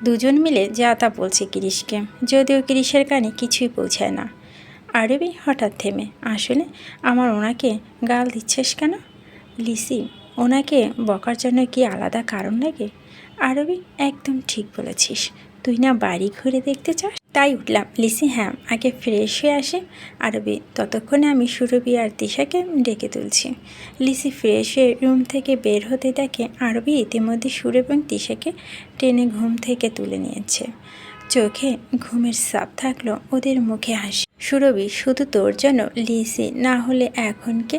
দুজন মিলে যা তা বলছে কিরিশকে, যদিও কিরিশের কানে কিছুই পৌঁছায় না। আরবি হঠাৎ থেমে, আসলে আমার ওনাকে গাল দিচ্ছিস কেন? লিসি, ওনাকে বকার জন্য কি আলাদা কারণ লাগে? আরবি, একদম ঠিক বলেছিস, তুই না বাড়ি ঘুরে দেখতে চাস? তাই উঠলাম। লিসি, হ্যাঁ, আগে ফ্রেশ হয়ে আসে। আরবি, ততক্ষণে আমি সুরভি আর দিশাকে ডেকে তুলছি। লিসি ফ্রেশ হয়ে রুম থেকে বের হতে দেখে আরবি ইতিমধ্যে সুর এবং দিশাকে টেনে ঘুম থেকে তুলে নিয়েছে। চোখে ঘুমের ছাপ থাকলো, ওদের মুখে হাসি। সুরভি, শুধু তোর জন্য লিসি, না হলে এখনকে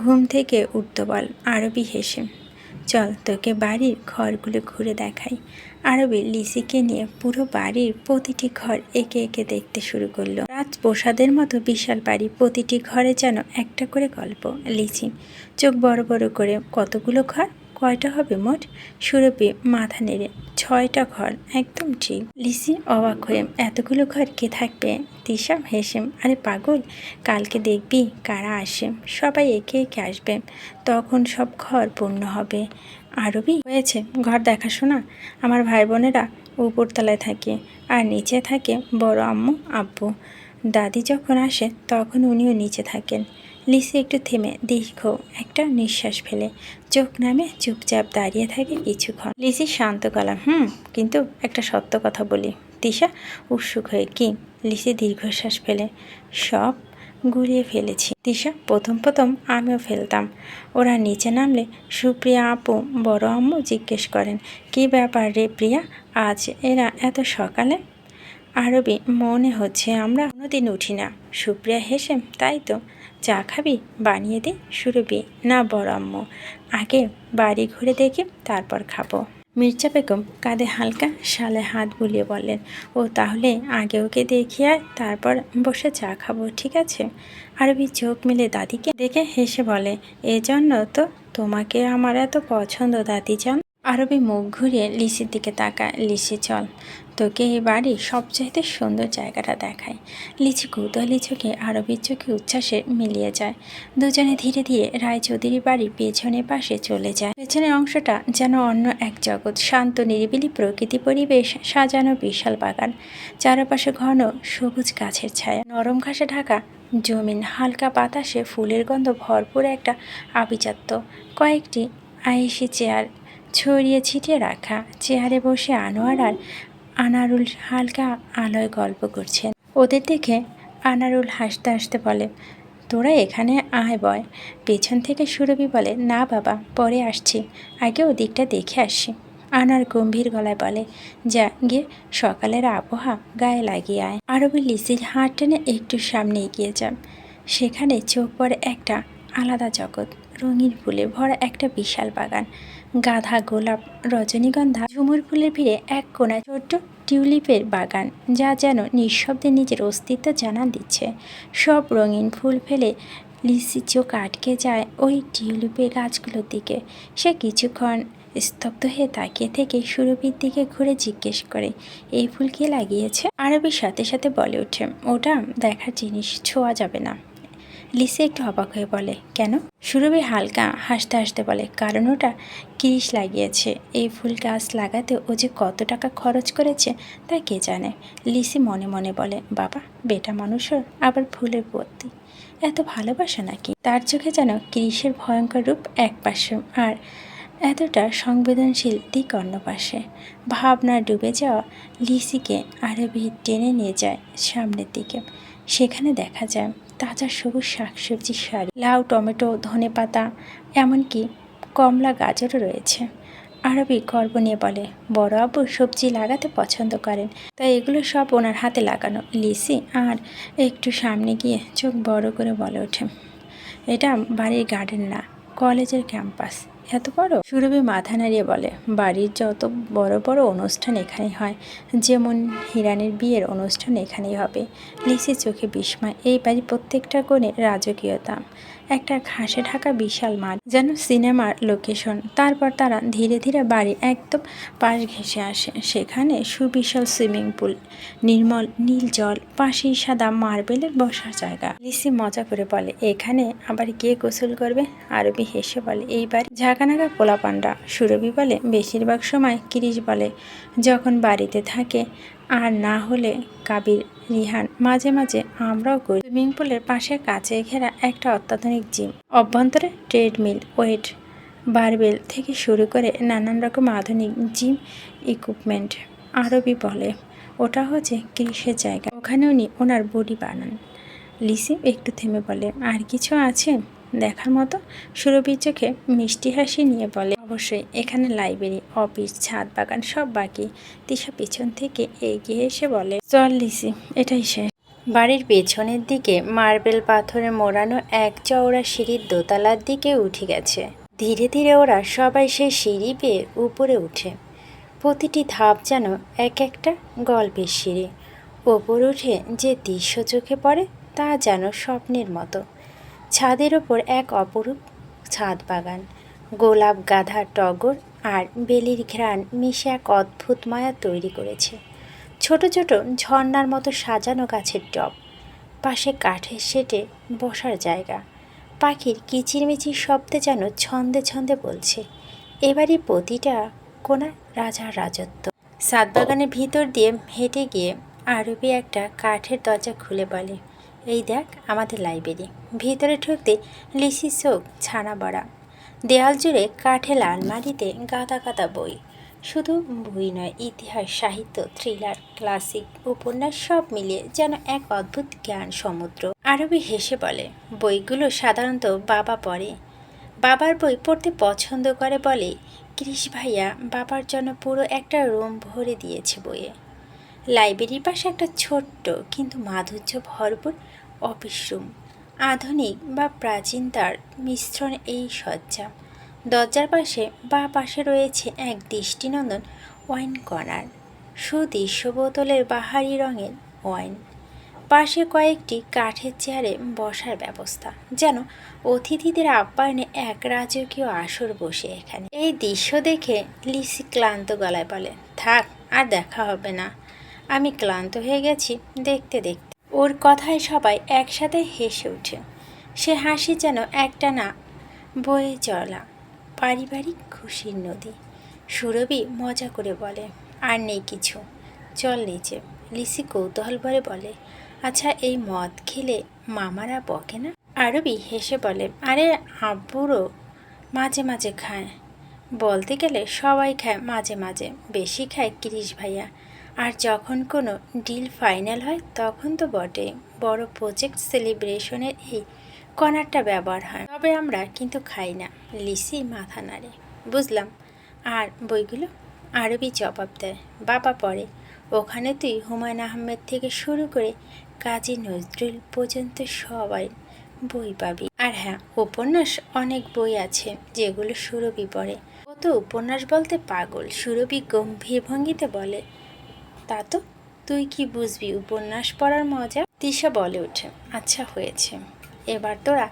ঘুম থেকে উঠতে বল। আরবি হেসে, চল তোকে বাড়ির ঘরগুলো ঘুরে দেখাই। আরবি লিসিকে নিয়ে পুরো বাড়ির প্রতিটি ঘর একে একে দেখতে শুরু করলো। রাজপ্রসাদের মতো বিশাল বাড়ি, প্রতিটি ঘরে যেন একটা করে গল্প। লিসি চোখ বড় বড় করে, কতগুলো ঘর? কয়টা হবে মোট? সুরভি মাথা নেড়ে, 6টা ঘর। একদম ঠিক। লিসি অবাক হয়ে, এতগুলো ঘর কে থাকবে? দিশা হেসে, আরে পাগল, কালকে দেখবি কারা আসে, সবাই একে একে আসবে, তখন সব ঘর পূর্ণ হবে। আরবি, হয়েছে ঘর দেখাশোনা? আমার ভাই বোনেরা উপরতলায় থাকে আর নিচে থাকে বড় আম্মু আব্বু। দাদি যখন আসে তখন উনিও নিচে থাকেন। লিসি একটু থেমে দীর্ঘ একটা নিঃশ্বাস ফেলে চোখ নামে চুপচাপ দাঁড়িয়ে থাকে কিছুক্ষণ। লিসি শান্ত গলা, কিন্তু একটা সত্য কথা বলি। দিশা উৎসুক হয়ে, কি? লিসি দীর্ঘশ্বাস ফেলে, সব গুলিয়ে ফেলেছি দিশা, প্রথম প্রথম আমিও ফেলতাম। ওরা নিচে নামলে সুপ্রিয়া আপু বড় আম্মু জিজ্ঞেস করেন, কি ব্যাপার রে প্রিয়া, আজ এরা এত সকালে? আরবি, মনে হচ্ছে আমরা কোনোদিন উঠি না। সুপ্রিয়া হেসে, তাই তো, চা খাবি? বানিয়ে দিই। সুরভি, না বড় আম্মু, আগে বাড়ি ঘুরে দেখি তারপর খাবো। মির্জা বেগম কাঁধে হালকা শালে হাত বুলিয়ে বললেন, ও তাহলে আগে ওকে দেখিয়ে আয়, তারপর বসে চা খাবো, ঠিক আছে? আরবি চোখ মেলে দাদিকে দেখে হেসে বলে, এজন্য তো তোমাকে আমার এত পছন্দ দাদিজান। আরবি মুখ ঘুরিয়ে লিসির দিকে তাকায়। লিসি, চল তোকে এই বাড়ির সবচাইতে সুন্দর জায়গাটা দেখায়। লিচি কৌতূহলী চোখে আরবির চোখে উচ্ছ্বাসে মিলিয়ে যায়। দুজনে ধীরে ধীরে রায়চৌধুরী বাড়ির পেছনের পাশে চলে যায়। পেছনের অংশটা যেন অন্য এক জগৎ, শান্ত নিরিবিলি প্রকৃতি পরিবেশ, সাজানো বিশাল বাগান, চারপাশে ঘন সবুজ গাছের ছায়া, নরম ঘাসে ঢাকা জমিন, হালকা বাতাসে ফুলের গন্ধ ভরপুর একটা আভিজাত্য। কয়েকটি আয়েশি চেয়ার ছড়িয়ে ছিটিয়ে রাখা, চেয়ারে বসে আনোয়ার আর আনারুল হালকা আলোয় গল্প করছেন। ওদের দেখে আনারুল হাসতে হাসতে বলে, তোরা এখানে আয় বয়। পেছন থেকে সুরভি বলে, না বাবা, পরে আসছি, আগে ওদিকটা দেখে আসি। আনার গম্ভীর গলায় বলে, যা গিয়ে সকালের আবহাওয়া গায়ে লাগিয়ে আয়। আরবি লিসির হাত টেনে একটু সামনে এগিয়ে যান। সেখানে চোখ পড়ে একটা আলাদা জগৎ, রঙিন ফুলে ভরা একটা বিশাল বাগান, গাঁদা, গোলাপ, রজনীগন্ধা, ঝুমুর ফুলের ভিড়ে এক কোণায় ছোট্ট টিউলিপের বাগান, যা যেন নিঃশব্দে নিজের অস্তিত্ব জানান দিচ্ছে। সব রঙিন ফুল ফেলে লিসি চোখ আটকে যায় ওই টিউলিপের গাছগুলোর দিকে। সে কিছুক্ষণ স্তব্ধ হয়ে তাকিয়ে থেকে সুরভির দিকে ঘুরে জিজ্ঞেস করে, এই ফুল কে লাগিয়েছে? আরবির সাথে সাথে বলে ওঠে, ওটা দেখার জিনিস, ছোঁয়া যাবে না। লিসি একটু অবাক হয়ে বলে, কেন? সুরভি হালকা হাসতে হাসতে বলে, কারণ ওটা কিরিশ লাগিয়েছে। এই ফুল গাছ লাগাতে ও যে কত টাকা খরচ করেছে তা কে জানে। লিসি মনে মনে বলে, বাবা, বেটা মানুষের আবার ফুলের প্রতি এত ভালোবাসা নাকি? তার চোখে যেন কিরিশের ভয়ঙ্কর রূপ এক পাশে আর এতটা সংবেদনশীল দিক অন্য পাশে। ভাবনা ডুবে যাওয়া লিসিকে আরবি টেনে নিয়ে যায় সামনের দিকে। সেখানে দেখা যায় তাজা সবুজ শাকসবজির সারি, লাউ, টমেটো, ধনেপাতা, এমনকি কমলা গাজরও রয়েছে। আরবি গর্ব নিয়ে বলে, বড় আব্বু সবজি লাগাতে পছন্দ করেন, তাই এগুলো সব ওনার হাতে লাগানো। লিসি আর একটু সামনে গিয়ে চোখ বড় করে বলে ওঠে, এটা বাড়ির গার্ডেন না, কলেজের ক্যাম্পাস। এত বড়? সুরভি মাথা নাড়িয়ে বলে, বাড়ির যত বড় বড় অনুষ্ঠান এখানেই হয়, যেমন হিরানের বিয়ের অনুষ্ঠান এখানেই হবে। লিসির চোখে বিস্ময়, এই বাড়ির প্রত্যেকটা কোণে রাজকীয়তা, একটা ঘাসে ঢাকা বিশাল মাঠ, যেন সিনেমার লোকেশন। তারপর তারা ধীরে ধীরে বাড়ি একদম পাশ ঘেঁষে আসে। সেখানে সুবিশাল সুইমিং পুল, নির্মল নীল জল, পাশেই সাদা মার্বেলের বসার জায়গা। লিসি মজা করে বলে, এখানে আবার কে গোসল করবে? আরবি হেসে বলে, এই বাড়ি ঝাঁকানাকা পোলাপান্ডা। সুরভি বলে, বেশিরভাগ সময় কিরিশ বলে যখন বাড়িতে থাকে, আর না হলে কাবির, রিহান, মাঝে মাঝে আমরাও করি। সুইমিং পুলের পাশে কাচে ঘেরা একটা অত্যাধুনিক জিম, অভ্যন্তরে ট্রেডমিল, ওয়েট বারবেল থেকে শুরু করে নানান রকম আধুনিক জিম ইকুইপমেন্ট। আরবি বলে, ওটা হচ্ছে কিরিশের জায়গা, ওখানে উনি ওনার বডি বানান। লিসি একটু থেমে বলে, আর কিছু আছে দেখার মতো? সুরভির চোখে মিষ্টি হাসি নিয়ে বলে, অবশ্যই, এখানে লাইব্রেরি, অফিস, ছাদ বাগান সব বাকি। তিশা পেছন থেকে এগিয়ে এসে বলে, চল লিসি, এটাই শেষ। বাড়ির পেছনের দিকে মার্বেল পাথরে মোড়ানো এক চওড়া সিঁড়ির দোতলার দিকে উঠে গেছে। ধীরে ধীরে ওরা সবাই সেই সিঁড়ি পেয়ে উপরে উঠে। প্রতিটি ধাপ যেন এক একটা গল্পের সিঁড়ি। ওপর উঠে যে দৃশ্য চোখে পড়ে তা যেন স্বপ্নের মতো। ছাদের ওপর এক অপরূপ ছাদ বাগান, গোলাপ, গাঁদা, টগর আর বেলির ঘ্রাণ মিশে এক অদ্ভুত মায়া তৈরি করেছে। ছোট ছোট ঝর্ণার মতো সাজানো গাছের টব, পাশে কাঠের শেটে বসার জায়গা, পাখির কিচিরমিচির শব্দে যেন ছন্দে ছন্দে বলছে, এবারই প্রতিটা কোনা রাজার রাজত্ব। ছাদ বাগানের ভিতর দিয়ে হেঁটে গিয়ে আরবি একটা কাঠের দরজা খুলে বলে, এই দেখ আমাদের লাইব্রেরি। ভিতরে ঢুকতে লিসির চোখ ছানা বড়া। দেয়াল জুড়ে কাঠের আলমারিতে গাদা গাদা বই। শুধু বই নয়, ইতিহাস, সাহিত্য, থ্রিলার, ক্লাসিক, উপন্যাস সব মিলিয়ে যেন এক অদ্ভুত জ্ঞান সমুদ্র। আরবি হেসে বলে, বইগুলো সাধারণত বাবা পড়ে। বাবার বই পড়তে পছন্দ করে বলে কৃষ ভাইয়া বাবার জন্য পুরো একটা রুম ভরে দিয়েছে বইয়ে। লাইব্রেরির পাশে একটা ছোট্ট কিন্তু মাধুর্য ভরপুর অফিস রুম, আধুনিক বা প্রাচীন তার মিশ্রণ এই সজ্জা। দরজার পাশে বা পাশে রয়েছে এক দৃষ্টিনন্দন ওয়াইন কর্নার, সুদৃশ্য বোতলের বাহারি রঙের ওয়াইন। পাশে কয়েকটি কাঠের চেয়ারে বসার ব্যবস্থা, যেন অতিথিদের আপ্যায়নে এক রাজকীয় আসর বসে এখানে। এই দৃশ্য দেখে লিসি ক্লান্ত গলায় বলে, থাক, আর দেখা হবে না, আমি ক্লান্ত হয়ে গেছি দেখতে দেখতে। ওর কথায় সবাই একসাথে হেসে ওঠে। সে হাসি যেন একটা না বয়ে চলা পারিবারিক খুশির নদী। সুরভি মজা করে বলে, আর নেই কিছু, চল নিচে। লিসি কৌতূহল ভরে বলে, আচ্ছা, এই মদ খেলে মামারা বকে না? আরবি হেসে বলে, আরে আব্বুরও মাঝে মাঝে খায়। বলতে গেলে সবাই খায় মাঝে মাঝে, বেশি খায় কৃষ ভাইয়া। আর যখন কোনো ডিল ফাইনাল হয় তখন তো বটে, বড় প্রজেক্ট সেলিব্রেশনের এই কর্নারটা ব্যবহার হয়, তবে আমরা কিন্তু খাই না। লিসি মাথা নাড়ে, বুঝলাম। আর বইগুলো? আরবি জবাব দেয়, বাবা পড়ে। ওখানে তুই হুমায়ুন আহমেদ থেকে শুরু করে কাজী নজরুল পর্যন্ত সবাই বই পাবি। আর হ্যাঁ, উপন্যাস অনেক বই আছে যেগুলো সুরভি পড়ে। ও তো উপন্যাস বলতে পাগল। সুরভি গম্ভীর ভঙ্গিতে বলে, তা তো তুই কি বুঝবি উপন্যাস পড়ার মজা? তিশা বলে ওঠে, আচ্ছা হয়েছে, এবার তোরা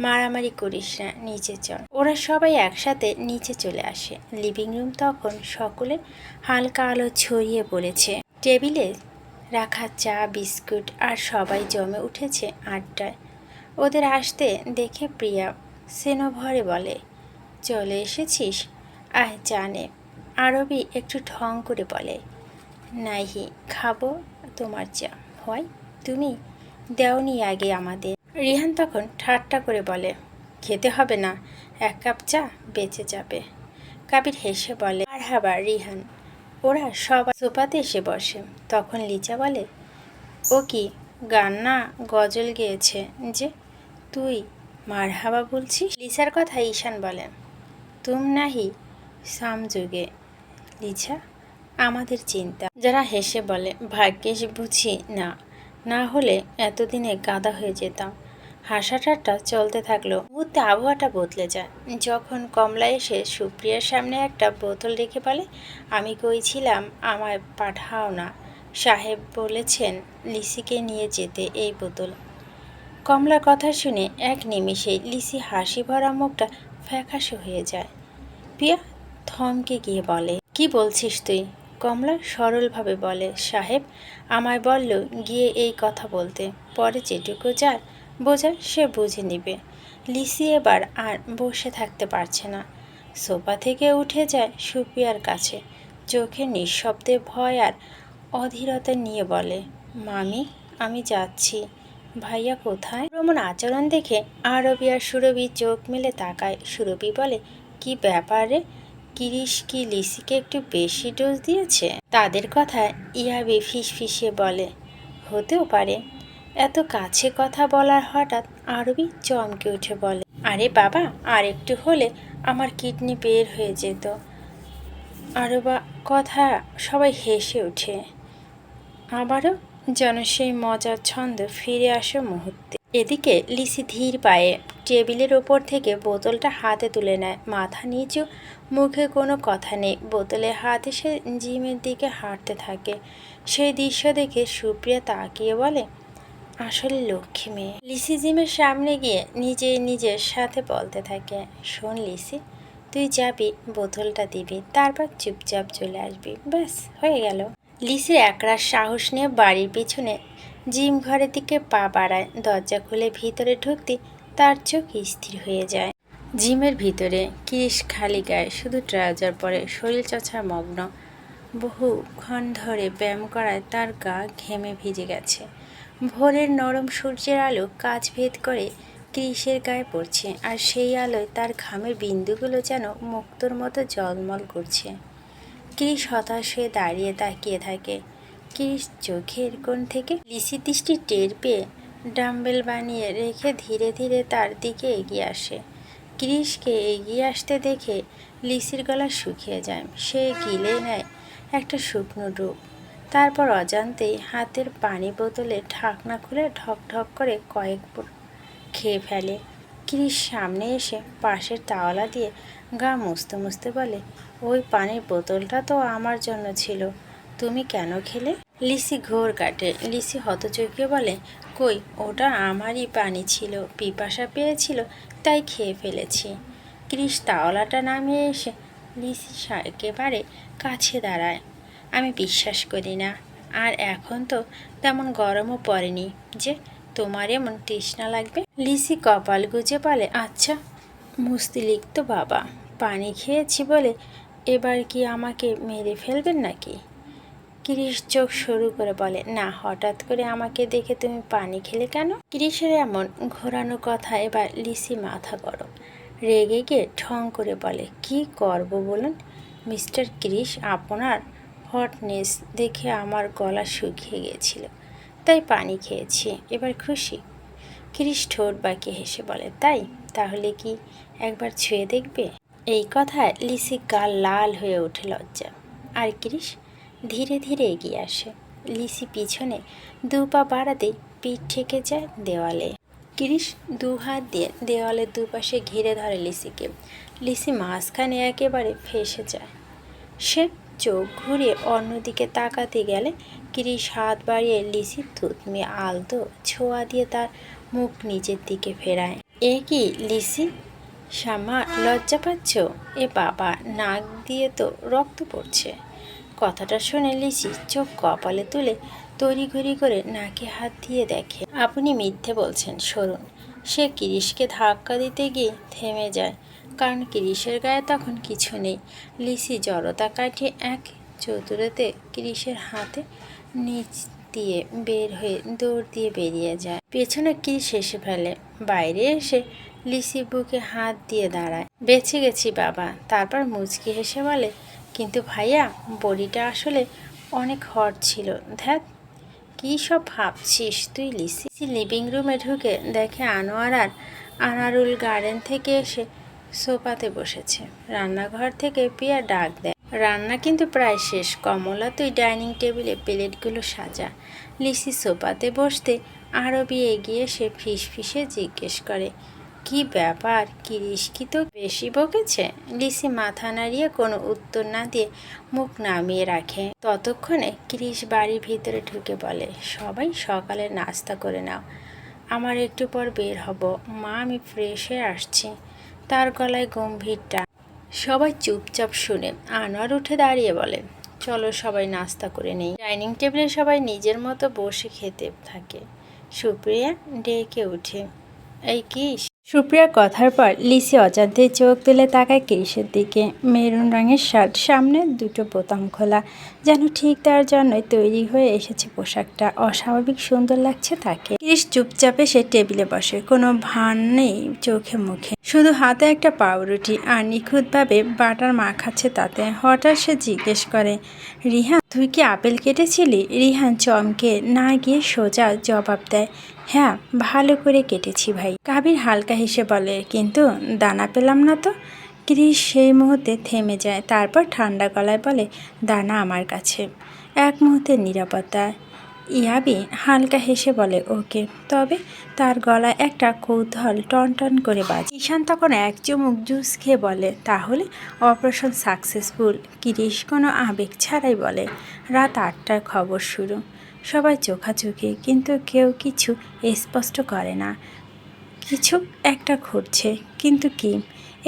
মারামারি করিস না, নিচে চল। ওরা সবাই একসাথে নিচে চলে আসে। লিভিং রুম তখন সকলের হালকা আলো ছড়িয়ে পড়েছে। টেবিলে রাখা চা, বিস্কুট আর সবাই জমে উঠেছে আড্ডায়। ওদের আসতে দেখে প্রিয়া সেনভরে বলে, চলে এসেছিস, আয় চা নে। আরবি একটু ঢং করে বলে, নাহি, খাবো তোমার চা। হয়, তুমি দেওনি আগে আমাদের। রিহান তখন ঠাট্টা করে বলে, খেতে হবে না, এক কাপ চা বেঁচে যাবে। কাবির হেসে বলে, মারহাবা রিহান। ওরা সবাই সোফাতে এসে বসে। তখন লিজা বলে, ও কি গান না গজল গেয়েছে যে, তুই মারহাবা বলছিস? লিসার কথা ঈশান বলে, তুম নাহি সামযুগে লিজা, আমাদের চিন্তা। যারা হেসে বলে, ভাগ্যিস বুঝি না, না হলে এতদিনে গাদা হয়ে যেতাম। হাসাটাটা চলতে থাকলো। মুহূর্তে আবহাওয়াটা বদলে যায় যখন কমলা এসে সুপ্রিয়ার সামনে একটা বোতল রেখে বলে, আমি কইছিলাম আমায় পাঠাও না, সাহেব বলেছেন লিসিকে নিয়ে যেতে এই বোতল। কমলার কথা শুনে এক নিমেষেই লিসি হাসি ভরা মুখটা ফ্যাকাশে হয়ে যায়। পিয়া থমকে গিয়ে বলে, কি বলছিস তুই? কমলা সরলভাবে বলে, সাহেব আমায় বলল গিয়ে এই কথা বলতে, পরে যেটুকু যার বোঝার সে বুঝে নিবে। লিসি এবার আর বসে থাকতে পারছে না, সোফা থেকে উঠে যায় সুপ্রিয়ার কাছে, চোখে নিঃশব্দে ভয় আর অধীরতা নিয়ে বলে, মামি আমি যাচ্ছি। ভাইয়া কোথায়? রমন আচরণ দেখে আরবি আর সুরভি চোখ মেলে তাকায়। সুরভি বলে, কি ব্যাপারে? কিরিশ কি লিসিকে একটু বেশি ডোজ দিয়েছে? তাদের কথায় ইয়াবি ফিসফিসিয়ে বলে, হতেও পারে। এত কাছে কথা বলার হঠাৎ আরবি চমকে উঠে বলে, আরে বাবা আর একটু হলে আমার কিডনি বের হয়ে যেত। আরবা কথা সবাই হেসে ওঠে। আবারও যেন সেই মজার ছন্দ ফিরে আসে মুহূর্তে। এদিকে লিসি ধীর পায়ে টেবিলের ওপর থেকে বোতলটা হাতে তুলে নেয়, মাথা নিচু, মুখে কোনো কথা নেই। বোতলে হাত এসে জিমের দিকে হাঁটতে থাকে। সেই দৃশ্য দেখে সুপ্রিয়া তাকিয়ে বলে, আসলে লক্ষ্মী মেয়ে। লিসি জিমের সামনে গিয়ে নিজের সাথে বলতে থাকে, শোন লিসি, তুই যাবি, বোতলটা দিবি, তারপর চুপচাপ চলে আসবি, ব্যাস হয়ে গেল। লিসি একরাশ সাহস নিয়ে বাড়ির পিছনে জিম ঘরের দিকে পা বাড়ায়। দরজা খুলে ভিতরে ঢুকতে তার চোখ স্থির হয়ে যায়। জিমের ভিতরে কিরিশ খালি গায়ে, শুধু ট্রাউজার পরে, শরীরচর্চায় মগ্ন। বহুক্ষণ ধরে ব্যায়াম করায় তার গা ঘেমে ভিজে গেছে। ভোরের নরম সূর্যের আলো কাচ ভেদ করে কিরিশের গায়ে পড়ছে, আর সেই আলোয় তার ঘামের বিন্দুগুলো যেন মুক্তোর মতো জলমল করছে। কিরিশ হতাশ হয়ে দাঁড়িয়ে তাকিয়ে থাকে। কিরিশ চোখের কোণ থেকে লিসির দৃষ্টি টের পেয়ে ডাম্বেল বানিয়ে রেখে ধীরে ধীরে তার দিকে এগিয়ে আসে। কিরিশকে এগিয়ে আসতে দেখে লিসির গলা শুকিয়ে যায়। সে গিলে নেয় একটা শুকনো ডুব, তারপর অজান্তেই হাতের পানি বোতলে ঢাকনা খুলে ঢক ঢক করে কয়েক খেয়ে ফেলে। কিরিশ সামনে এসে পাশের তাওয়ালা দিয়ে গা মুছতে মুছতে বলে, ওই পানির বোতলটা তো আমার জন্য ছিল, তুমি কেন খেলে? লিসি ঘোর কাটে। লিসি হতচকিয়ে বলে, কই, ওটা আমারই পানি ছিল, পিপাসা পেয়েছিল তাই খেয়ে ফেলেছি। কিরিশ তাওয়ালাটা নামিয়ে এসে লিসি একেবারে কাছে দাঁড়ায়। আমি বিশ্বাস করি না, আর এখন তো তেমন গরমও পড়েনি যে তোমার এমন তৃষ্ণা লাগবে। লিসি কপাল গুজে বলে, আচ্ছা মুস্তিলিক তো বাবা, পানি খেয়েছি বলে এবার কি আমাকে মেরে ফেলবেন নাকি? কিরিশ চোখ সরু করে বলে, না, হঠাৎ করে আমাকে দেখে তুমি পানি খেলে কেন? কিরিশের এমন ঘোরানো কথা এবার লিসি মাথা গরম, রেগে গিয়ে ঠং করে বলে, কি করব বলুন মিস্টার কিরিশ, আপনার হটনেস দেখে আমার গলা শুকিয়ে গিয়েছিল, তাই পানি খেয়েছি, এবার খুশি? কিরিশ ঠোঁট বাঁকিয়ে হেসে বলে, তাই? তাহলে কি একবার ছুঁয়ে দেখবে? এই কথায় লিসি গাল লাল হয়ে ওঠে লজ্জা, আর কিরিশ ধীরে ধীরে এগিয়ে আসে। লিসি পিছনে দু পা বাড়াতেই পিঠ ঠেকে যায় দেওয়ালে। কিরিশ দু হাত দিয়ে দেওয়ালের দুপাশে ঘিরে ধরে লিসিকে। লিসি মাঝখানে একেবারে ফেঁসে যায়। সে চোখ ঘুরিয়ে অন্যদিকে তাকাতে গেলে কিরিশ হাত বাড়িয়ে লিসির থুতনি আলতো ছোঁয়া দিয়ে তার মুখ নিজের দিকে ফেরায়। এ কি লিসি, শ্যামা লজ্জা পাচ্ছ? এ বাবা, নাক দিয়ে তো রক্ত পড়ছে। কথাটা শুনে লিসি চোখ কপালে তুলে তড়িঘড়ি করে নাকে হাত দিয়ে দেখে। আপনি মিথ্যে বলছেন, সরুন। সে কিরিশকে ধাক্কা দিতে গিয়ে থেমে যায়, কারণ কিরিশের গায়ে তখন কিছু নেই। লিসি জড়তা কাটিয়ে এক চতুরতে কিরিশের হাতে নিচ দিয়ে বের হয়ে দৌড় দিয়ে বেরিয়ে যায়। পেছনে কিরিশ এসে ফেলে। বাইরে এসে লিসি বুকে হাত দিয়ে দাঁড়ায়। বেঁচে গেছি বাবা। তারপর মুচকি হেসে বলে, কিন্তু ভাইয়া, বডিটা আসলে অনেক হট ছিল। ধ্যাত, কী সব ভাবছিস তুই লিসি? লিভিং রুমে ঢুকে দেখে আনোয়ার আর আনারুল গার্ডেন থেকে এসে সোফাতে বসেছে। রান্নাঘর থেকে পিয়া ডাক দেয়, রান্না কিন্তু প্রায় শেষ, কমলা তুই ডাইনিং টেবিলে প্লেটগুলো সাজা। লিসি সোফাতে বসতে আরবি এগিয়ে এসে ফিসফিসে জিজ্ঞেস করে, কি ব্যাপার, কিরিশ কি তো বেশি বকেছে? লিসি মাথা নাড়িয়ে কোনো উত্তর না দিয়ে মুখ নামিয়ে রাখে। ততক্ষণে কিরিশ বাড়ির ভিতরে ঢুকে বলে, সবাই সকালে নাস্তা করে নাও, আমার একটু পর বের হব মা, আমি ফ্রেশ হয়ে আসছি। তার গলায় গম্ভীরটা। সবাই চুপচাপ শুনে আনোয়ার উঠে দাঁড়িয়ে বলে, চলো সবাই নাস্তা করে নেই। ডাইনিং টেবিলে সবাই নিজের মতো বসে খেতে থাকে। সুপ্রিয়া ডেকে উঠে, এই কি? সুপ্রিয়ার কথার পর লিসি অজান্তে চোখ তুলে তাকায় ক্রিসের দিকে। মেরুন রঙের শার্ট, সামনে দুটো বোতাম খোলা, যেন ঠিক তার জন্যই তৈরি হয়ে এসেছে পোশাকটা। অস্বাভাবিক সুন্দর লাগছে তাকে। ক্রিস চুপচাপে সে টেবিলে বসে, কোনো ভান নেই চোখে মুখে, শুধু হাতে একটা পাউরুটি আর নিখুঁতভাবে বাটার মাখাচ্ছে তাতে। হঠাৎ সে জিজ্ঞেস করে, রিহান তুই কি আপেল কেটেছিলি? রিহান চমকে না গিয়ে সোজা জবাব দেয়, হ্যাঁ ভালো করে কেটেছি ভাই। কাবির হালকা হেসে বলে, কিন্তু দানা পেলাম না তো। ক্রিস সেই মুহূর্তে থেমে যায়, তারপর ঠান্ডা গলায় বলে, দানা আমার কাছে। এক মুহূর্তের নিরাপত্তা। ইয়াবি হালকা হেসে বলে, ওকে। তবে তার গলায় একটা কৌতূহল টনটন করে বাজে। ঈশান তখন এক চুমুক জুস খেয়ে বলে, তাহলে অপারেশন সাকসেসফুল। ক্রিস কোনো আবেগ ছাড়াই বলে, রাত 8টায় খবর শুরু। সবাই চোখাচোখি, কিন্তু কেউ কিছু স্পষ্ট করে না। কিছু একটা ঘটছে, কিন্তু কি?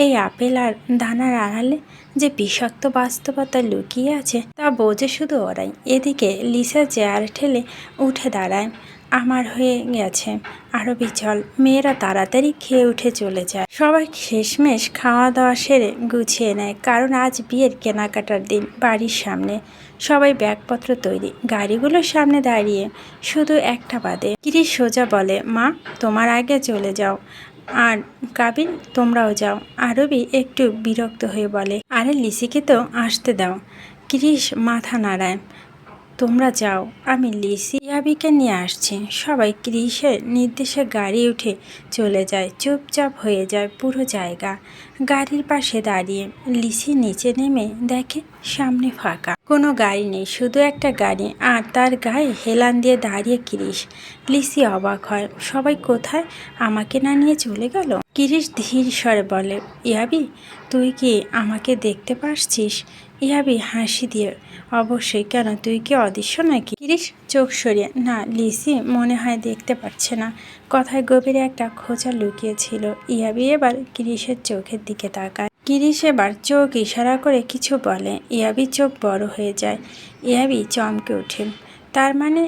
এই আপেল আর দানার আড়ালে যে বিষাক্ত বাস্তবতা লুকিয়ে আছে তা বোঝে শুধু ওরাই। এদিকে লিসা চেয়ার ঠেলে উঠে দাঁড়ায়, আমার হয়ে গেছে। আরও বিচল। মেয়েরা তাড়াতাড়ি খেয়ে উঠে চলে যায়। সবাই শেষমেশ খাওয়া দাওয়া সেরে গুছিয়ে নেয়, কারণ আজ বিয়ের কেনাকাটার দিন। বাড়ির সামনে সবাই ব্যাগপত্র তৈরি, গাড়িগুলোর সামনে দাঁড়িয়ে, শুধু একটা বাদে। ক্রিস সোজা বলে, মা তোমার আগে চলে যাও, আর কাবির তোমরাও যাও। আরবি একটু বিরক্ত হয়ে বলে, আরে লিসিকে তো আসতে দাও। ক্রিস মাথা নাড়ায়, তোমরা যাও, আমি লিসি ইয়াবিকে নিয়ে আসছি। সবাই ক্রিসের নির্দেশে গাড়ি উঠে চলে যায়। চুপচাপ হয়ে যায় পুরো জায়গা। গাড়ির পাশে দাঁড়িয়ে লিসি নিচে নেমে দেখে সামনে ফাঁকা, কোনো গাড়ি নেই, শুধু একটা গাড়ি, আর তার গায়ে হেলান দিয়ে দাঁড়িয়ে ক্রিস। লিসি অবাক হয়, সবাই কোথায়? আমাকে না নিয়ে চলে গেল? ক্রিস ধীর স্বরে বলে, ইয়াবি তুই কি আমাকে দেখতে পারছিস? ইয়াবি হাসি দিয়ে, অবশ্যই, কেন তুই কি অদৃশ্য নাকি? ক্রিস চোখ সরিয়ে, না লিসি মনে হয় দেখতে পাচ্ছে না। কথায় গভীরে একটা খোঁচা লুকিয়েছিল। ইয়াবি এবার ক্রিসের চোখের দিকে তাকায়। ক্রিস এবার চোখ ইশারা করে কিছু বলে। ইয়াবি চোখ বড় হয়ে যায়। ইয়াবি চমকে ওঠে, তার মানে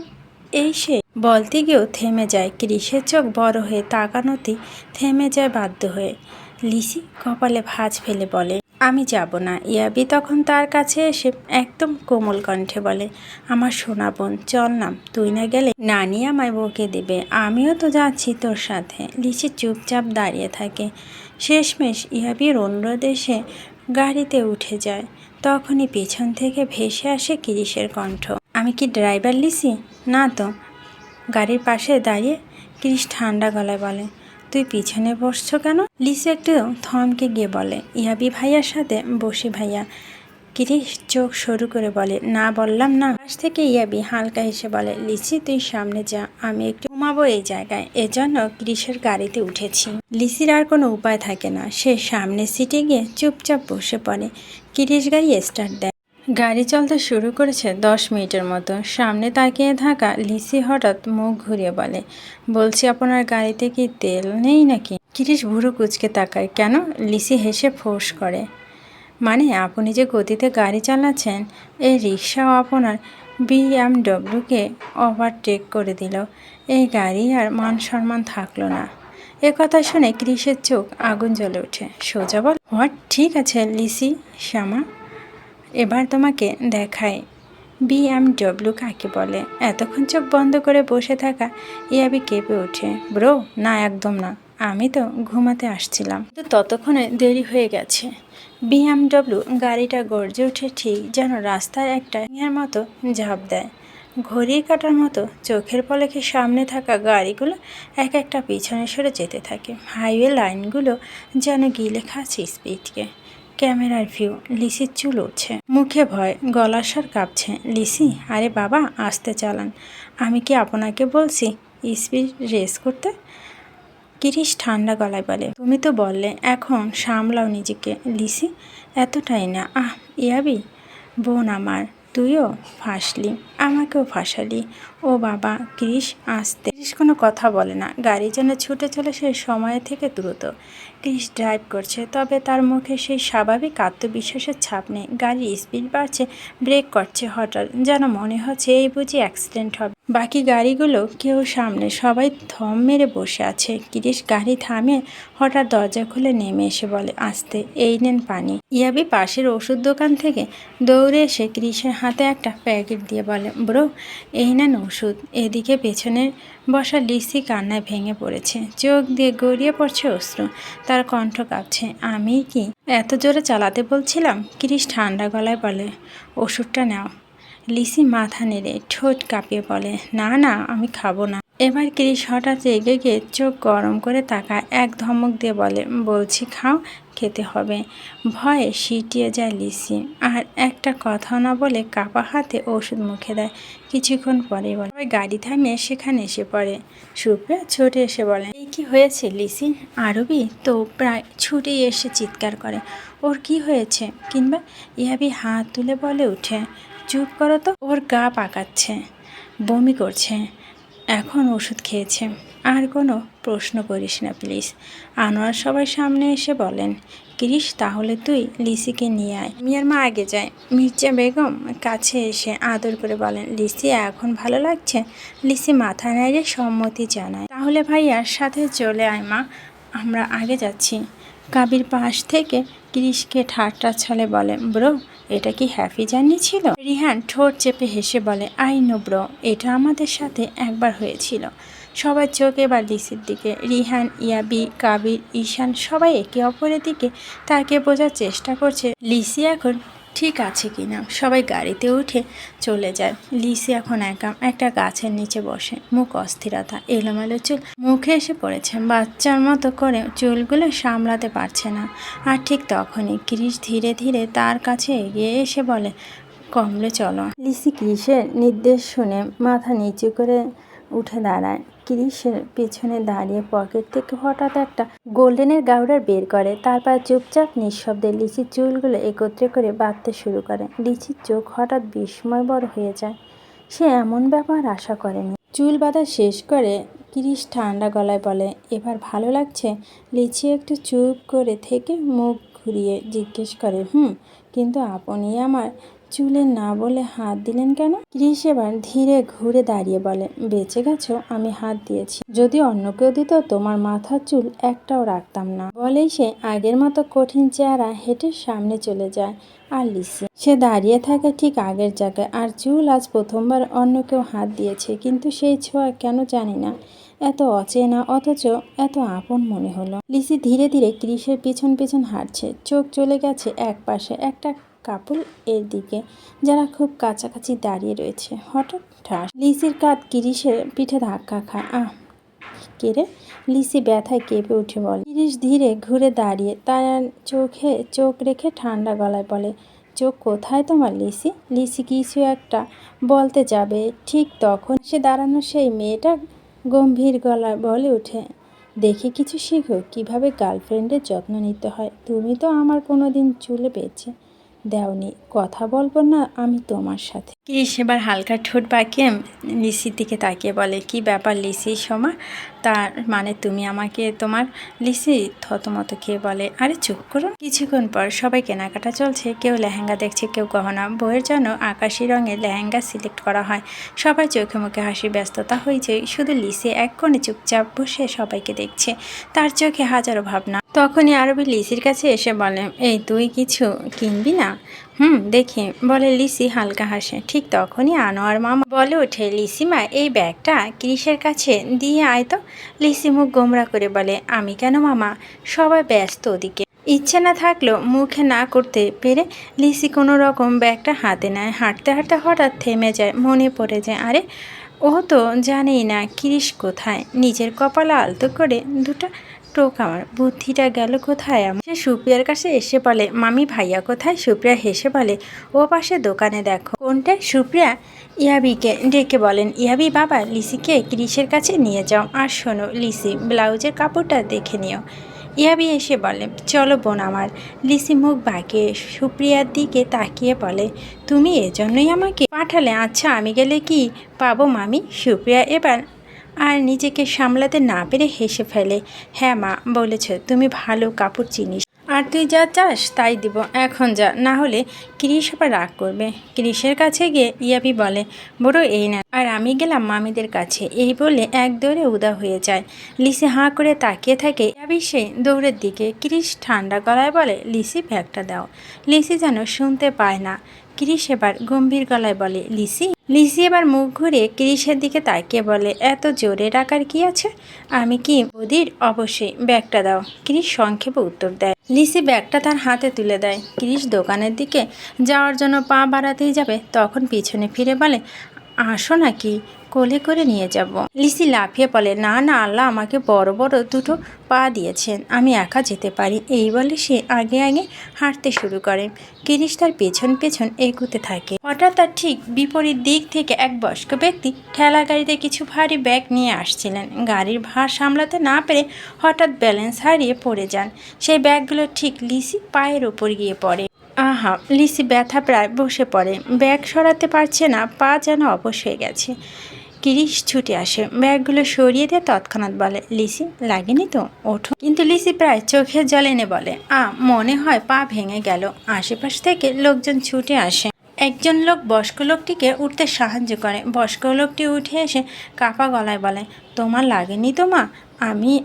এই সে? বলতে গিয়েও থেমে যায়। ক্রিসের চোখ বড় হয়ে তাকানোতেই থেমে যায় বাধ্য হয়ে। লিসি কপালে ভাঁজ ফেলে বলে, আমি যাব না। ইয়াবি তখন তার কাছে এসে একদম কোমল কণ্ঠে বলে, আমার সোনা বোন চল না, তুই না গেলে নানি আমায় বকে দেবে। আমিও তো যাচ্ছি তোর সাথে। লিসি চুপচাপ দাঁড়িয়ে থাকে। শেষমেশ ইয়াবির অনুরোধ এসে গাড়িতে উঠে যায়। তখনই পেছন থেকে ভেসে আসে ক্রিসের কণ্ঠ, আমি কি ড্রাইভার লিসি? না তো। গাড়ির পাশে দাঁড়িয়ে ক্রিস ঠান্ডা গলায় বলে, তুই পিছনে বসছো কেন? লিসি একটু থমকে গিয়ে বলে, ইয়াবি ভাইয়ার সাথে বসি ভাইয়া। ক্রিস চোখ সরু করে বলে, না বললাম না। পাশ থেকে ইয়াবি হালকা হেসে বলে, লিসি তুই সামনে যা, আমি একটু ঘুমাবো এই জায়গায়। এজন্য ক্রিসের গাড়িতে উঠেছি। লিসির আর কোনো উপায় থাকে না, সে সামনের সিটে গিয়ে চুপচাপ বসে পড়ে। ক্রিস গাড়ি স্টার্ট দেয়। গাড়ি চলতে শুরু করেছে 10 মিনিটের মতো। সামনে তাকিয়ে থাকা লিসি হঠাৎ মুখ ঘুরিয়ে বলে, বলছি আপনার গাড়িতে কি তেল নেই নাকি? ক্রিস ভুরু কুচকে তাকায়, কেন? লিসি হেসে ফোঁস করে, মানে আপনি যে গতিতে গাড়ি চালাচ্ছেন, এই রিক্সাও আপনার বিএমডব্লিউকে ওভারটেক করে দিল। এই গাড়ি আর মান সম্মান থাকলো না। এ কথা শুনে ক্রিসের চোখ আগুন জ্বলে ওঠে। সোজা বল, হোয়াট? ঠিক আছে লিসি শ্যামা, এবার তোমাকে দেখাই বিএমডব্লিউ কাকে বলে। এতক্ষণ চোখ বন্ধ করে বসে থাকা ইয়াবি কেঁপে ওঠে, ব্রো না, একদম না, আমি তো ঘুমাতে আসছিলাম। কিন্তু ততক্ষণে দেরি হয়ে গেছে। বিএমডব্লিউ গাড়িটা গর্জে ওঠে, ঠিক যেন রাস্তায় একটা সিংহের মতো ঝাঁপ দেয়। ঘড়ির কাঁটার মতো চোখের পলকে সামনে থাকা গাড়িগুলো এক একটা পিছনে সরে যেতে থাকে। হাইওয়ে লাইনগুলো যেন গিলে খাচ্ছে স্পিডকে। ক্যামেরার ভিউ। লিসির চুল উঠছে, মুখে ভয়, গলার স্বর কাঁপছে। লিসি, আরে বাবা আস্তে চালান, আমি কি আপনাকে বলছি স্পিড রেস করতে? ক্রিস ঠান্ডা গলায় বলে, তুমি তো বললে, এখন সামলাও নিজেকে। লিসি, এতটাই না। ইয়াবি বোন আমার, তুইও ফাঁসলি, আমাকেও ফাঁসালি। ও বাবা, ক্রিস আসতে। ক্রিস কোনো কথা বলে না, গাড়ি যেন ছুটে চলে সেই সময় থেকে দ্রুত। ক্রিস ড্রাইভ করছে, তবে তার মুখে সেই স্বাভাবিক আত্মবিশ্বাসের ছাপ নেই। গাড়ির স্পিড বাড়ছে, ব্রেক করছে হঠাৎ, যেন মনে হচ্ছে এই বুঝি অ্যাক্সিডেন্ট হবে। বাকি গাড়িগুলো কেউ সামনে, সবাই থম মেরে বসে আছে। ক্রিস গাড়ি থামিয়ে হঠাৎ দরজা খুলে নেমে এসে বলে, আসতে, এই নেন পানি। ইয়াবি পাশের ওষুধ দোকান থেকে দৌড়ে এসে ক্রিসের হাতে একটা প্যাকেট দিয়ে বলে, ব্রো, এই নেন ওষুধ। এদিকে পেছনে বসা লিসি কান্নায় ভেঙে পড়েছে, চোখ দিয়ে গড়িয়ে পড়ছে অশ্রু, তার কণ্ঠ কাঁপছে। আমি কি এত জোরে চালাতে বলছিলাম? ক্রিস ঠান্ডা গলায় বলে, ওষুধটা নাও। লিসি মাথা নেড়ে ঠোঁট কাঁপিয়ে বলে, না না, আমি খাবো না। এবার ক্রিস হঠাৎ রেগে গিয়ে চোখ গরম করে তাকায়, এক ধমক দিয়ে বলে, বলছি খাও, খেতে হবে। ভয়ে সিটিয়ে যায় লিসি, আর একটা কথা না বলে কাপা হাতে ওষুধ মুখে দেয়। কিছুক্ষণ পরে বলে, ওই গাড়ি থামিয়ে সেখানে এসে পড়ে। সুপ্রিয়া ছুটে এসে বলে, এই কি হয়েছে লিসি? আরবি তো প্রায় ছুটে এসে চিৎকার করে, ওর কি হয়েছে? কিংবা ইয়াবি হাত তুলে বলে উঠে, চুপ করো তো, ওর গা পাকাচ্ছে, বমি করছে, এখন ওষুধ খেয়েছে, আর কোনো প্রশ্ন করিস না প্লিজ। আনোয়ার সবার সামনে এসে বলেন, ক্রিস, তাহলে তুই লিসিকে নিয়ে আয়। মিয়ার মা আগে যায়। মির্জা বেগম কাছে এসে আদর করে বলেন, লিসি এখন ভালো লাগছে? লিসি মাথা নেড়ে সম্মতি জানায়, তাহলে ভাইয়ার সাথে চলে আয় মা, আমরা আগে যাচ্ছি। কাবির পাশ থেকে ক্রিসকে ঠাট্টা ছলে বলে, ব্রো, এটা কি হ্যাপি জার্নি ছিল? রিহান ঠোঁট চেপে হেসে বলে, আই নো ব্রো, এটা আমাদের সাথে একবার হয়েছিল। সবার চোখ এবার লিসির দিকে। রিহান, ইয়াবি, কাবির, ঈশান সবাই একে অপরের দিকে তাকিয়ে বোঝার চেষ্টা করছে লিসি এখন ঠিক আছে কিনা। সবাই গাড়িতে উঠে চলে যায়। লিসি এখন একা একটা গাছের নিচে বসে, মুখ অস্থিরতা, এলোমেলো চুল মুখে এসে পড়েছে, বাচ্চার মতো করে চুলগুলো সামলাতে পারছে না। আর ঠিক তখনই ক্রিস ধীরে ধীরে তার কাছে এগিয়ে এসে বলে, কমলে চলো। লিসি ক্রিসের নির্দেশ শুনে মাথা নিচু করে উঠে দাঁড়ায়। ক্রিসের পেছনে দাঁড়িয়ে পকেট থেকে হঠাৎ একটা গোল্ডেনের গাউডার বের করে, তারপর চুপচাপ নিঃশব্দে লিচির চুলগুলো একত্রে করে বাঁধতে শুরু করে। লিচির চোখ হঠাৎ বিস্ময় বড় হয়ে যায়, সে এমন ব্যাপার আশা করেনি। চুল বাঁধা শেষ করে ক্রিস ঠান্ডা গলায় বলে, এবার ভালো লাগছে? লিচি একটু চুপ করে থেকে মুখ ঘুরিয়ে জিজ্ঞেস করে, কিন্তু আপনি আমার চুলে না বলে হাত দিলেন কেন? ক্রিস এবার ধীরে ঘুরে দাঁড়িয়ে বলে, বেঁচে গেছো, আমি হাত দিয়েছি, যদি অন্য কেউ দিত তোমার মাথার চুল একটাও রাখতাম না। বলেই সে আগের মতো কঠিন চেহারা হেঁটে সামনে চলে যায়। আর লিসি, সে দাঁড়িয়ে থাকে ঠিক আগের জায়গায়, আর চুল আজ প্রথমবার অন্য কেউ হাত দিয়েছে, কিন্তু সেই ছোঁয়া কেন জানি না এত অচেনা অথচ এত আপন মনে হলো। লিসি ধীরে ধীরে ক্রিসের পিছন পিছন হাঁটছে, চোখ চলে গেছে এক পাশে একটা কাপল এর দিকে, যারা খুব কাছাকাছি দাঁড়িয়ে রয়েছে। হঠাৎ ঠাস, লিসির কাঁধ ক্রিসের পিঠে ধাক্কা খায়। কেড়ে লিসি ব্যথায় কেঁপে উঠে বলে। ক্রিস ধীরে ঘুরে দাঁড়িয়ে তার চোখে চোখ রেখে ঠান্ডা গলায় বলে, চোখ কোথায় তোমার লিসি? লিসি কিছু একটা বলতে যাবে, ঠিক তখন সে দাঁড়ানো সেই মেয়েটা গম্ভীর গলায় বলে ওঠে, দেখে কিছু শিখো, কিভাবে গার্লফ্রেন্ডের যত্ন নিতে হয়। তুমি তো আমার কোনোদিন চুলে বেঁচে দেওনি, কথা বলবো না আমি তোমার সাথে? ক্রিস এবার হালকা ঠোঁট বাঁকিয়ে লিসির দিকে তাকিয়ে বলে, কি ব্যাপার লিসি সোমা, তার মানে তুমি আমাকে তোমার? লিসি থতমত খেয়ে বলে, আরে চুপ করুন। কিছুক্ষণ পর সবাই কেনাকাটা চলছে, কেউ লেহেঙ্গা দেখছে, কেউ গহনা। বইয়ের জন্য আকাশি রঙের লেহেঙ্গা সিলেক্ট করা হয়। সবাই চোখে মুখে হাসি, ব্যস্ততা হয়েছে। শুধু লিসি এক কোণে চুপচাপ বসে সবাইকে দেখছে, তার চোখে হাজারো ভাবনা। তখনই আরবি লিসির কাছে এসে বলে, এই তুই কিছু কিনবি না? দেখি, বলে লিসি হালকা হাসে। ঠিক তখনই আনোয়ার মামা বলে ওঠে, লিসিমা, এই ব্যাগটা ক্রিসের কাছে দিয়ে আয় তো। লিসি মুখ গোমরা করে বলে, আমি কেন মামা? সবাই ব্যস্ত ওদিকে। ইচ্ছে না থাকলেও মুখে না করতে পেরে লিসি কোনো রকম ব্যাগটা হাতে নেয়। হাঁটতে হাঁটতে হঠাৎ থেমে যায়, মনে পড়ে যায়, আরে ও তো জানেই না ক্রিস কোথায়। নিজের কপালে আলতো করে দুটো টোক, আমার বুদ্ধিটা গেল কোথায়? সে সুপ্রিয়ার কাছে এসে বলে, মামি ভাইয়া কোথায়? সুপ্রিয়া হেসে বলে, ও পাশে দোকানে দেখো। কোনটা? সুপ্রিয়া ইয়াবিকে ডেকে বলেন, ইয়াবি বাবা, লিসিকে ক্রিসের কাছে নিয়ে যাও। আর শোনো লিসি, ব্লাউজের কাপড়টা দেখে নিও, ইয়াবি এসে বলে, চলো বোন আমার। লিসি মুখ বাঁকিয়ে সুপ্রিয়ার দিকে তাকিয়ে বলে, তুমি এজন্যই আমাকে পাঠালে? আচ্ছা আমি গেলে কি পাবো মামি? সুপ্রিয়া এবার আর নিজেকে সামলাতে না পেরে হেসে ফেলে। হ্যাঁ মা, বলেছ তুমি ভালো কাপড় চিনিস, আর তুই যা চাস তাই দিব। এখন যা, না হলে ক্রিস আবার রাগ করবে। ক্রিসের কাছে গিয়ে ইয়াবি বলে, বড় এই না, আর আমি গেলাম মামিদের কাছে। এই বলে এক দৌড়ে উদা হয়ে যায়। লিসি হাঁ করে তাকিয়ে থাকে। ইয়াবি সে দৌড়ের দিকে। ক্রিস ঠান্ডা গলায় বলে, লিসি ব্যাগটা দাও। লিসি যেন শুনতে পায় না। ক্রিস এবার গম্ভীর গলায় বলে, লিসি। লিসি এবার মুখ ঘুরে ক্রিসের দিকে তাকিয়ে বলে, এত জোরে ডাকার কি আছে? আমি কি বদির? অবশ্যই, ব্যাগটা দাও। ক্রিস সংক্ষেপে উত্তর দেয়। লিসি ব্যাগটা তার হাতে তুলে দেয়। ক্রিস দোকানের দিকে যাওয়ার জন্য পা বাড়াতেই যাবে, তখন পিছনে ফিরে বলে, আসো নাকি, কোলে করে নিয়ে যাব। লিসি লাফিয়ে বলে, না না, আল্লাহ আমাকে বড় বড় দুটো পা দিয়েছেন, আমি একা যেতে পারি। এই বলে সে আগে আগে হাঁটতে শুরু করে। ক্রিস তার পেছন পেছন এগুতে থাকে। হঠাৎ তার ঠিক বিপরীত দিক থেকে এক বয়স্ক ব্যক্তি ঠেলা গাড়িতে কিছু ভারী ব্যাগ নিয়ে আসছিলেন। গাড়ির ভার সামলাতে না পেরে হঠাৎ ব্যালেন্স হারিয়ে পড়ে যান। সেই ব্যাগগুলো ঠিক লিসি পায়ের ওপর গিয়ে পড়ে। আহা! লিসি ব্যথা প্রায় বসে পড়ে। ব্যাগ সরাতে পারছে না, পা যেন অবশ হয়ে গেছে। ক্রিস ছুটে আসে, ব্যাগগুলো সরিয়ে দিয়ে তৎক্ষণাৎ বলে, লিসি লাগেনি তো, ওঠো। কিন্তু লিসি প্রায় চোখের জল এনে বলে, মনে হয় পা ভেঙে গেল। আশেপাশ থেকে লোকজন ছুটে আসে। একজন লোক বয়স্ক লোকটিকে উঠতে সাহায্য করে। বয়স্ক লোকটি উঠে এসে কাপা গলায় বলে, তোমার লাগেনি তো মা?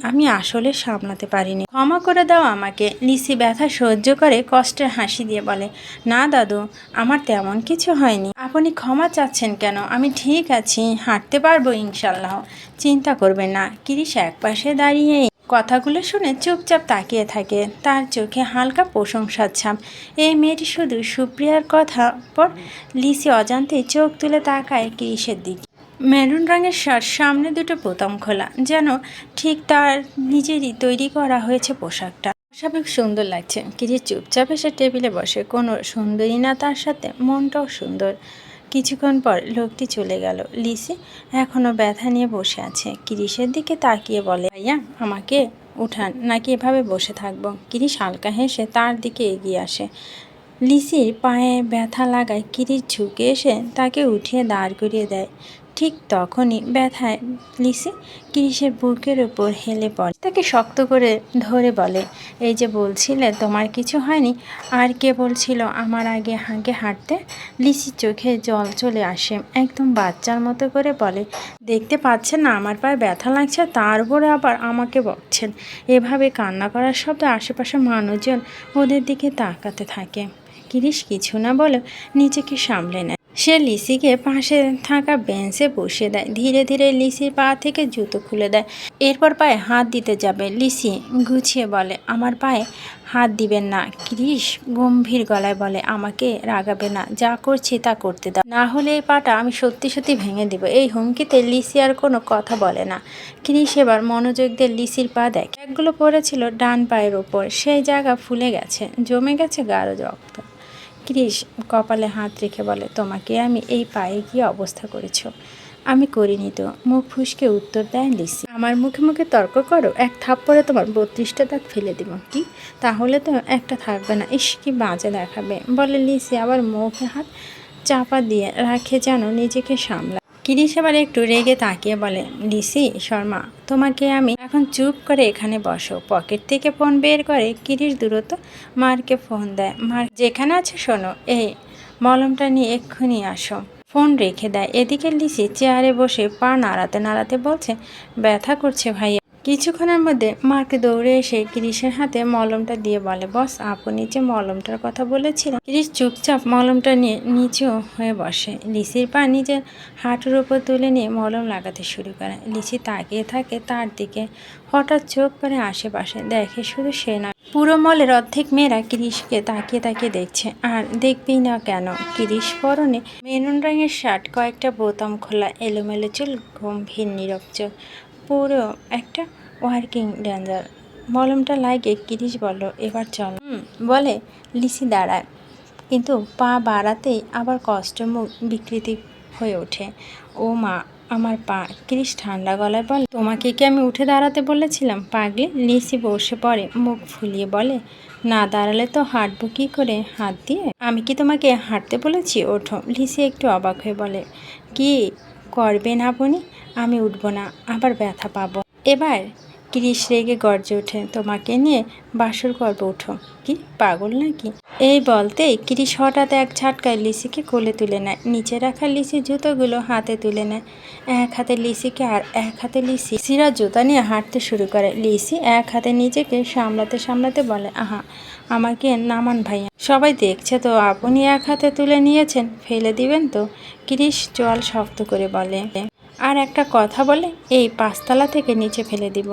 আমি আসলে সামলাতে পারিনি, ক্ষমা করে দাও আমাকে। লিসি ব্যথা সহ্য করে কষ্টের হাসি দিয়ে বলে, না দাদু, আমার তেমন কিছু হয়নি। আপনি ক্ষমা চাচ্ছেন কেন? আমি ঠিক আছি, হাঁটতে পারবো ইনশাল্লাহ, চিন্তা করবেন না। ক্রিস একপাশে দাঁড়িয়ে কথাগুলো শুনে চুপচাপ তাকিয়ে থাকে। তার চোখে হালকা প্রশংসার ছাপ। এই মেয়েটি শুধু সুপ্রিয়ার কথা পর লিসি অজান্তেই চোখ তুলে তাকায় ক্রিসের দিকে। মেরুন রঙের শার্ট, সামনে দুটো বোতাম খোলা, যেন ঠিক তার নিজেরই তৈরি করা হয়েছে পোশাকটা। অস্বাভাবিক সুন্দর লাগছে। ক্রিস চুপচাপ এসে টেবিলে বসে। কোনো সুন্দরী না তার সাথে, মনটাও সুন্দর। কিছুক্ষণ পর লোকটি চলে গেল। লিসি এখনও ব্যথা নিয়ে বসে আছে। ক্রিসের দিকে তাকিয়ে বলে, ভাইয়া আমাকে উঠান, নাকি এভাবে বসে থাকবো? ক্রিস হালকা হেসে তার দিকে এগিয়ে আসে। লিসির পায়ে ব্যথা লাগায় ক্রিস ঝুঁকে এসে তাকে উঠিয়ে দাঁড় করিয়ে দেয়। ঠিক তখনই ব্যথায় লিসি ক্রিসের বুকের উপর হেলে পড়ে। তাকে শক্ত করে ধরে বলে, এই যে বলছিলে তোমার কিছু হয়নি, আর কে বলছিল আমার আগে হাঁকে হাঁটতে? লিসির চোখে জল চলে আসে। একদম বাচ্চার মতো করে বলে, দেখতে পাচ্ছেন না আমার পায়ে ব্যথা লাগছে, তার উপরে আবার আমাকে বকছেন? এভাবে কান্না করার শব্দে আশেপাশের মানুষজন ওদের দিকে তাকাতে থাকে। ক্রিস কিছু না বলেও নিজেকে সামলে নেয়। সে লিসিকে পাশে থাকা বেঞ্চে বসিয়ে দেয়। ধীরে ধীরে লিসির পা থেকে জুতো খুলে দেয়। এরপর পায়ে হাত দিতে যাবে। লিসি গুছিয়ে বলে, আমার পায়ে হাত দিবেন না। ক্রিস গম্ভীর গলায় বলে, আমাকে রাগাবে না, যা করছি তা করতে দাও, না হলে এই পাটা আমি সত্যি সত্যি ভেঙে দিব। এই হুমকিতে লিসি আর কোনো কথা বলে না। ক্রিস এবার মনোযোগ দিয়ে লিসির পা দেখে। ব্যাগগুলো পড়েছিল ডান পায়ের ওপর, সেই জায়গা ফুলে গেছে, জমে গেছে গাঢ় রক্ত। ক্রিস কপালে হাত রেখে বলে, তোমাকে আমি এই পায়ে কি অবস্থা করেছো? আমি করিনি তো, মুখ ফুসকে উত্তর দেয় লিসি। আমার মুখে মুখে তর্ক করো, এক থাপ্পড়ে তোমার 32টা দাঁত ফেলে দিব। কি? তাহলে তো একটা থাকবে না। ইস, কি বাজে দেখাবে, বলে লিসি আবার মুখে হাত চাপা দিয়ে রাখে যেন নিজেকে সামলা। ক্রিস আবার একটু রেগে তাকিয়ে বলে, লিসি শর্মা, তোমাকে আমি এখন চুপ করে এখানে বসো। পকেট থেকে ফোন বের করে ক্রিস দ্রুত মারকে ফোন দেয়। মার যেখানে আছে শোনো, এই মলমটা নিয়ে এক্ষুনি আসো। ফোন রেখে দেয়। এদিকে লিসি চেয়ারে বসে পা নাড়াতে নাড়াতে বলছে, ব্যথা করছে ভাইয়া। কিছুক্ষণের মধ্যে মার্ক দৌড়ে এসে ক্রিসের হাতে মলমটা দিয়ে বলে, বস আপনি যে মলমটার কথা বলেছিলেন। ক্রিস চুপচাপ মলমটা নিয়ে নিচু হয়ে বসে। লিসির পা নিজের হাঁটুর উপর তুলে নিয়ে মলম লাগাতে শুরু করে। লিসি তাকিয়ে থাকে তার দিকে। হঠাৎ চোখ পড়ে আশেপাশে, দেখে শুধু সে নয়, পুরো মলের অর্ধেক মেয়েরা ক্রিসকে তাকিয়ে তাকিয়ে দেখছে। আর দেখবেই না কেন, ক্রিস পরনে মেরুন রঙের শার্ট, কয়েকটা বোতাম খোলা, এলোমেলো চুল, গম্ভীর নীরব চোখ, পুরো একটা ওয়ার্কিং ডেঞ্জার। মলমটা লাগে ক্রিস বলল, এবার চলো। বলে লিসি দাঁড়ায়, কিন্তু পা বাড়াতেই আবার কষ্ট মুখ বিকৃতি হয়ে ওঠে। ও মা, আমার পা। ক্রিস ঠান্ডা গলায় বলে, তোমাকে কি আমি উঠে দাঁড়াতে বলেছিলাম পাগলি? লিসি বসে পড়ে, মুখ ফুলিয়ে বলে, না দাঁড়ালে তো হাঁটবো কী করে? হাত দিয়ে? আমি কি তোমাকে হাঁটতে বলেছি? ওঠো। লিসি একটু অবাক হয়ে বলে, কি করবেন আপনি? আমি উঠবো না, আবার ব্যথা পাবো। এবার ক্রিস রেগে গর্জে ওঠে, তোমাকে নিয়ে বাসর করবো, উঠো। কি পাগল নাকি? এই বলতেই ক্রিস হঠাৎ এক ঝাটকায় লিসিকে কোলে তুলে নেয়, নিচে রাখা লিসির জুতোগুলো হাতে তুলে নেয়। এক হাতে লিসিকে আর এক হাতে লিসিরা জুতা নিয়ে হাঁটতে শুরু করে। লিসি এক হাতে নিজেকে সামলাতে সামলাতে বলে, আহা আমাকে নামান ভাইয়া, সবাই দেখছে তো, আপনি এক হাতে তুলে নিয়েছেন, ফেলে দিবেন তো? ক্রিস চোয়াল শক্ত করে বলে, আর একটা কথা বলে এই 5 তলা থেকে নিচে ফেলে দিব।